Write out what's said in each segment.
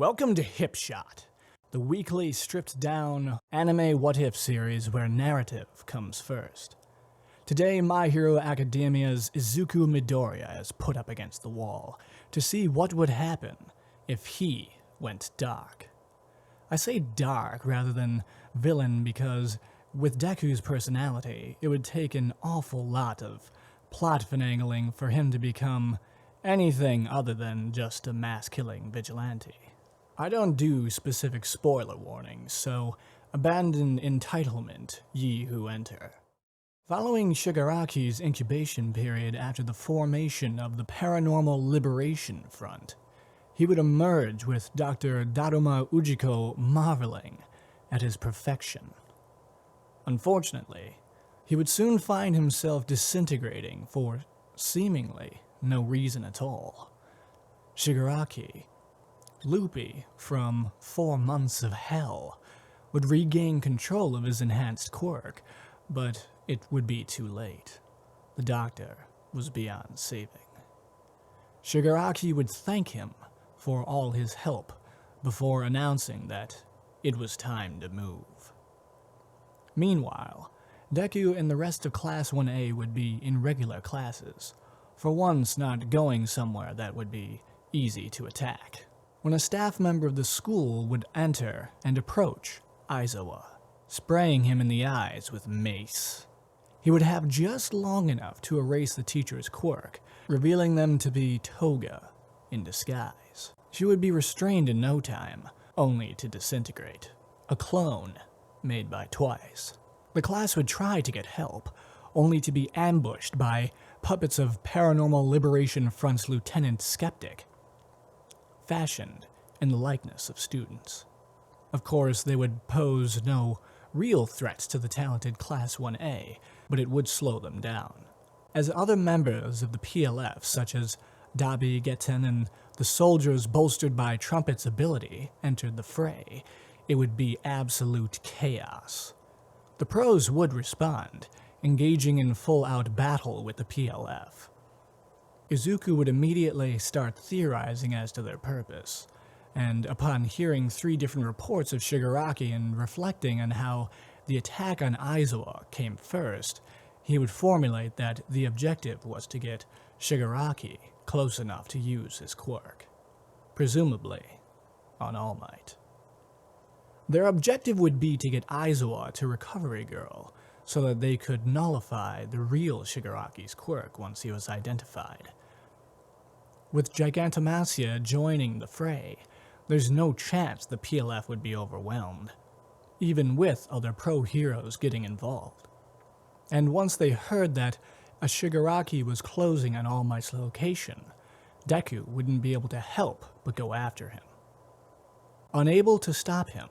Welcome to Hipshot, the weekly stripped-down anime what-if series where narrative comes first. Today, My Hero Academia's Izuku Midoriya is put up against the wall to see what would happen if he went dark. I say dark rather than villain because, with Deku's personality, it would take an awful lot of plot finagling for him to become anything other than just a mass-killing vigilante. I don't do specific spoiler warnings, so abandon entitlement, ye who enter. Following Shigaraki's incubation period after the formation of the Paranormal Liberation Front, he would emerge with Dr. Daruma Ujiko marveling at his perfection. Unfortunately, he would soon find himself disintegrating for seemingly no reason at all. Shigaraki, loopy from 4 months of hell, would regain control of his enhanced quirk, but it would be too late. The doctor was beyond saving. Shigaraki would thank him for all his help before announcing that it was time to move. Meanwhile, Deku and the rest of Class 1A would be in regular classes, for once not going somewhere that would be easy to attack, when a staff member of the school would enter and approach Aizawa, spraying him in the eyes with mace. He would have just long enough to erase the teacher's quirk, revealing them to be Toga in disguise. She would be restrained in no time, only to disintegrate, a clone made by Twice. The class would try to get help, only to be ambushed by puppets of Paranormal Liberation Front's Lieutenant Skeptic, fashioned in the likeness of students. Of course, they would pose no real threats to the talented Class 1A, but it would slow them down. As other members of the PLF, such as Dabi, Getten, and the soldiers bolstered by Trumpet's ability, entered the fray, it would be absolute chaos. The pros would respond, engaging in full-out battle with the PLF. Izuku would immediately start theorizing as to their purpose, and upon hearing 3 different reports of Shigaraki and reflecting on how the attack on Aizawa came first, he would formulate that the objective was to get Shigaraki close enough to use his quirk, presumably on All Might. Their objective would be to get Aizawa to Recovery Girl, so that they could nullify the real Shigaraki's quirk once he was identified. With Gigantomasia joining the fray, there's no chance the PLF would be overwhelmed, even with other pro-heroes getting involved. And once they heard that a Shigaraki was closing on All Might's location, Deku wouldn't be able to help but go after him. Unable to stop him,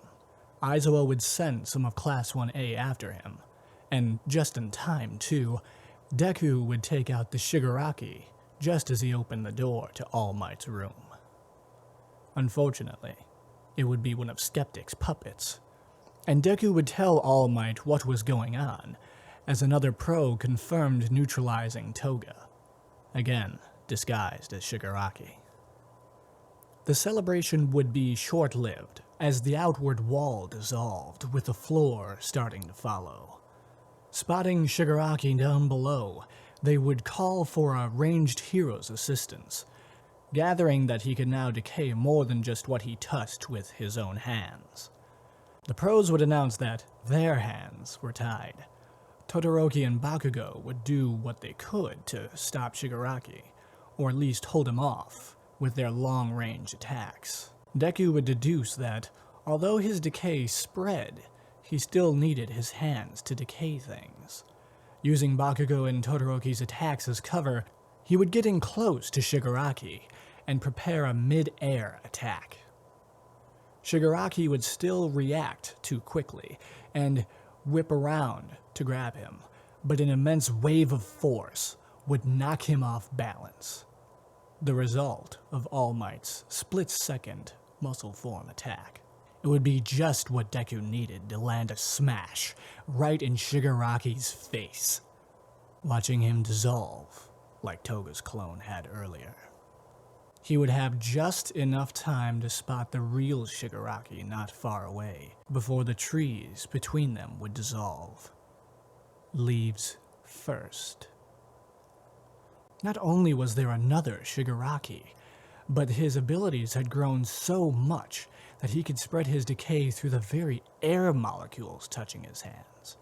Aizawa would send some of Class 1A after him, and just in time, too, Deku would take out the Shigaraki just as he opened the door to All Might's room. Unfortunately, it would be one of Skeptic's puppets, and Deku would tell All Might what was going on, as another pro confirmed neutralizing Toga, again disguised as Shigaraki. The celebration would be short-lived, as the outward wall dissolved, with the floor starting to follow. Spotting Shigaraki down below, they would call for a ranged hero's assistance, gathering that he could now decay more than just what he touched with his own hands. The pros would announce that their hands were tied. Todoroki and Bakugo would do what they could to stop Shigaraki, or at least hold him off, with their long-range attacks. Deku would deduce that, although his decay spread, he still needed his hands to decay things. Using Bakugo and Todoroki's attacks as cover, he would get in close to Shigaraki and prepare a mid-air attack. Shigaraki would still react too quickly and whip around to grab him, but an immense wave of force would knock him off balance. The result of All Might's split-second muscle form attack. It would be just what Deku needed to land a smash right in Shigaraki's face, watching him dissolve like Toga's clone had earlier. He would have just enough time to spot the real Shigaraki not far away, before the trees between them would dissolve. Leaves first. Not only was there another Shigaraki, but his abilities had grown so much that he could spread his decay through the very air molecules touching his hands.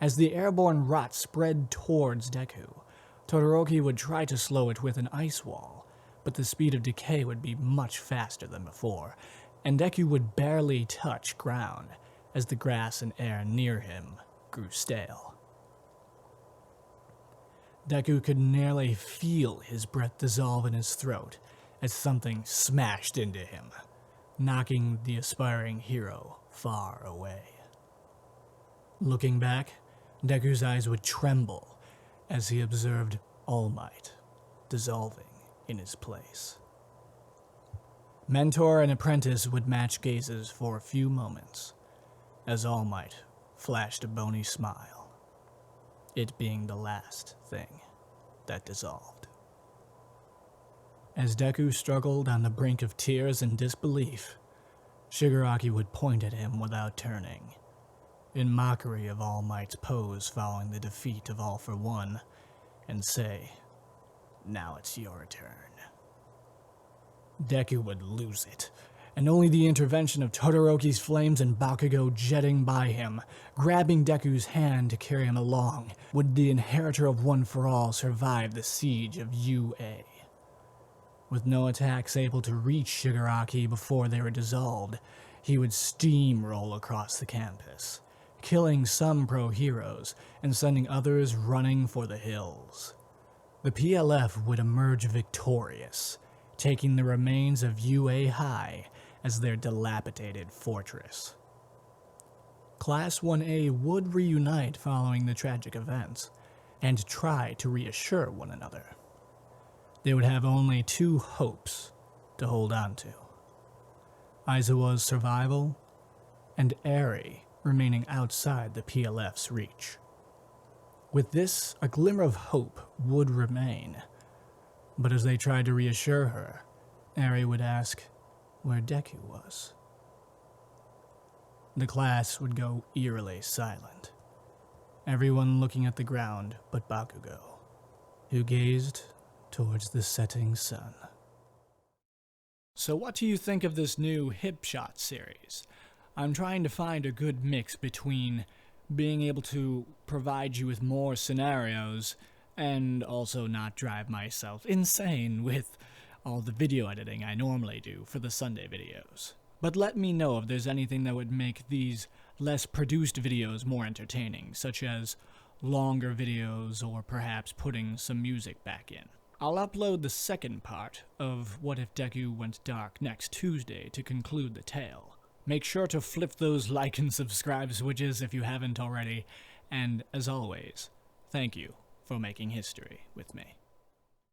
As the airborne rot spread towards Deku, Todoroki would try to slow it with an ice wall, but the speed of decay would be much faster than before, and Deku would barely touch ground as the grass and air near him grew stale. Deku could nearly feel his breath dissolve in his throat as something smashed into him, knocking the aspiring hero far away. Looking back, Deku's eyes would tremble as he observed All Might dissolving in his place. Mentor and apprentice would match gazes for a few moments as All Might flashed a bony smile, it being the last thing that dissolved. As Deku struggled on the brink of tears and disbelief, Shigaraki would point at him without turning, in mockery of All Might's pose following the defeat of All for One, and say, "Now it's your turn." Deku would lose it, and only the intervention of Todoroki's flames and Bakugo jetting by him, grabbing Deku's hand to carry him along, would the inheritor of One for All survive the siege of UA. With no attacks able to reach Shigaraki before they were dissolved, he would steamroll across the campus, killing some pro-heroes and sending others running for the hills. The PLF would emerge victorious, taking the remains of UA High as their dilapidated fortress. Class 1A would reunite following the tragic events, and try to reassure one another. They would have only two hopes to hold on to: Aizawa's survival, and Eri remaining outside the PLF's reach. With this, a glimmer of hope would remain, but as they tried to reassure her, Eri would ask where Deku was. The class would go eerily silent, everyone looking at the ground but Bakugo, who gazed towards the setting sun. So what do you think of this new Hipshot series? I'm trying to find a good mix between being able to provide you with more scenarios and also not drive myself insane with all the video editing I normally do for the Sunday videos. But let me know if there's anything that would make these less produced videos more entertaining, such as longer videos or perhaps putting some music back in. I'll upload the second part of What If Deku Went Dark next Tuesday to conclude the tale. Make sure to flip those like and subscribe switches if you haven't already, and as always, thank you for making history with me.